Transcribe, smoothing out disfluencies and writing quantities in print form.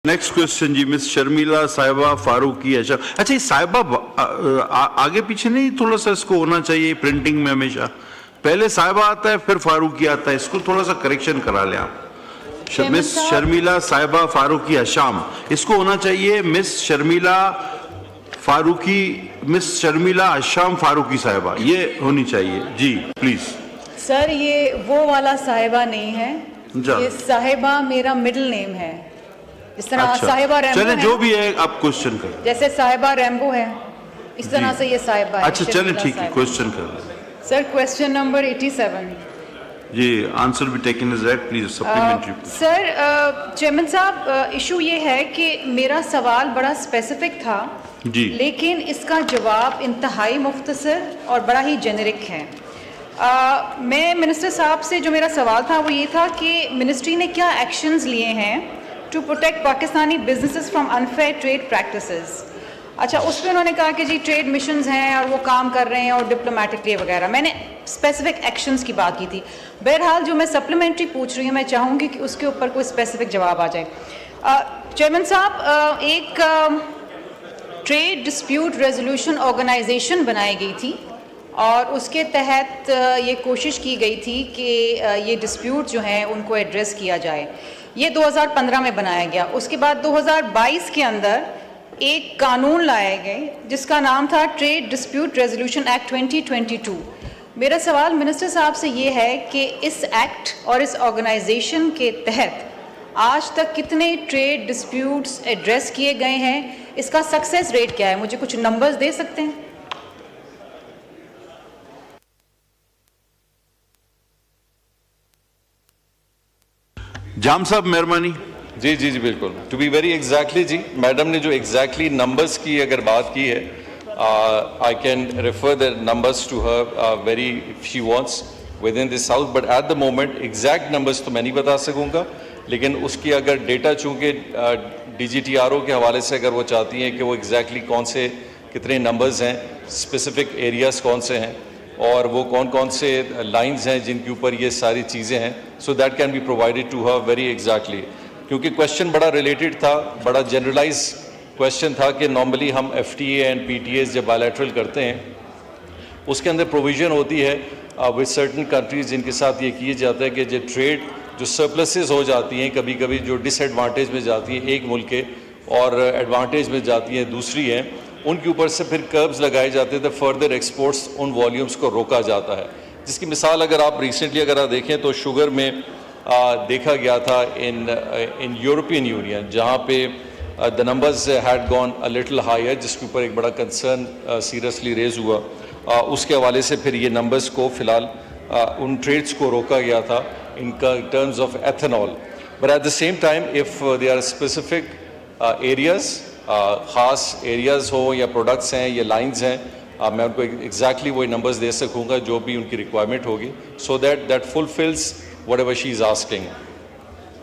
Next question जी, miss Sharmila साहिबा फारूकी। अच्छा, ये साहिबा आगे पीछे नहीं, थोड़ा सा इसको होना चाहिए प्रिंटिंग में, हमेशा पहले साहिबा आता है फिर फारूकी आता है, इसको थोड़ा सा करेक्शन करा लें आप। मिस शर्मिला साहिबा फारूकी हशाम, इसको होना चाहिए मिस शर्मिला फारूकी, मिस शर्मिला हशाम फारूकी साहिबा, ये होनी चाहिए जी, प्लीज। सर ये वो वाला साहिबा नहीं है, ये साहिबा मेरा मिडिल नेम है। इस तरह अच्छा, साहिबा रैम्बो चले है, जो भी है आप क्वेश्चन करें, जैसे साहिबा रैम्बो है इस तरह से ये साहिबा है। अच्छा चले ठीक है, क्वेश्चन कर सर क्वेश्चन नंबर 87 जी, आंसर भी taken is right, please supplementary. Sir chairman साहब, इशू ये है कि मेरा सवाल बड़ा स्पेसिफिक था जी, लेकिन इसका जवाब इंतहाई मुख्तसर और बड़ा ही जेनेरिक है। मैं मिनिस्टर साहब से जो मेरा सवाल था वो ये था कि मिनिस्ट्री ने क्या एक्शंस लिए हैं to protect Pakistani businesses from unfair trade practices. अच्छा, उस पर उन्होंने कहा कि जी ट्रेड मिशंस हैं और वो काम कर रहे हैं और डिप्लोमेटिकली वगैरह, मैंने स्पेसिफिक एक्शंस की बात की थी। बहरहाल जो मैं सप्लीमेंट्री पूछ रही हूँ, मैं चाहूँगी कि उसके ऊपर कोई स्पेसिफिक जवाब आ जाए। चेयरमैन साहब, एक ट्रेड डिस्प्यूट रेजोल्यूशन ऑर्गेनाइजेशन बनाई गई थी और उसके तहत ये कोशिश की गई थी कि ये डिस्प्यूट जो हैं उनको एड्रेस किया जाए। ये 2015 में बनाया गया। उसके बाद 2022 के अंदर एक कानून लाया गया जिसका नाम था ट्रेड डिस्प्यूट रेजोल्यूशन एक्ट 2022। मेरा सवाल मिनिस्टर साहब से ये है कि इस एक्ट और इस ऑर्गेनाइजेशन के तहत आज तक कितने ट्रेड डिस्प्यूट्स एड्रेस किए गए हैं, इसका सक्सेस रेट क्या है, मुझे कुछ नंबर्स दे सकते हैं? जाम साहब मेहरबानी। जी जी जी बिल्कुल, टू बी वेरी एग्जैक्टली जी, मैडम ने जो एग्जैक्टली नंबर्स की अगर बात की है, I can refer the numbers to her very if she wants with in this house, but at the moment exact numbers तो मैं नहीं बता सकूंगा, लेकिन उसकी अगर डेटा चूँकि DGTRO के हवाले से अगर वो चाहती हैं कि वो एग्जैक्टली कौन से कितने नंबर्स हैं, स्पेसिफिक एरियाज़ कौन से हैं और वो कौन कौन से लाइंस हैं जिनके ऊपर ये सारी चीज़ें हैं, so that can be provided to her very exactly. क्योंकि क्वेश्चन बड़ा रिलेटेड था, बड़ा जनरलाइज क्वेश्चन था कि नॉर्मली हम FTA एंड PTAs जब बायलैटरल करते हैं उसके अंदर प्रोविज़न होती है विद सर्टन कंट्रीज़ जिनके साथ ये किया जाता है कि जो ट्रेड जो सरप्लसेस हो जाती हैं, कभी कभी जो डिसएडवांटेज में जाती हैं एक मुल्क के और एडवांटेज में जाती हैं दूसरी हैं, उनके ऊपर से फिर कर्ब्स लगाए जाते थे, फर्दर एक्सपोर्ट्स उन वॉल्यूम्स को रोका जाता है। जिसकी मिसाल अगर आप रिसेंटली अगर आप देखें तो शुगर में देखा गया था इन यूरोपियन यूनियन, जहाँ पे the numbers had gone a little higher, जिसके ऊपर एक बड़ा कंसर्न सीरियसली रेज हुआ। उसके हवाले से फिर ये नंबर्स को फ़िलहाल उन ट्रेड्स को रोका गया था in terms of ethanol. But at the same time if they are specific areas, ख़ास एरियाज़ हो या प्रोडक्ट्स हैं या लाइंस हैं, मैं उनको एग्जैक्टली वही नंबर्स दे सकूँगा जो भी उनकी रिक्वायरमेंट होगी, so that fulfils whatever she is asking.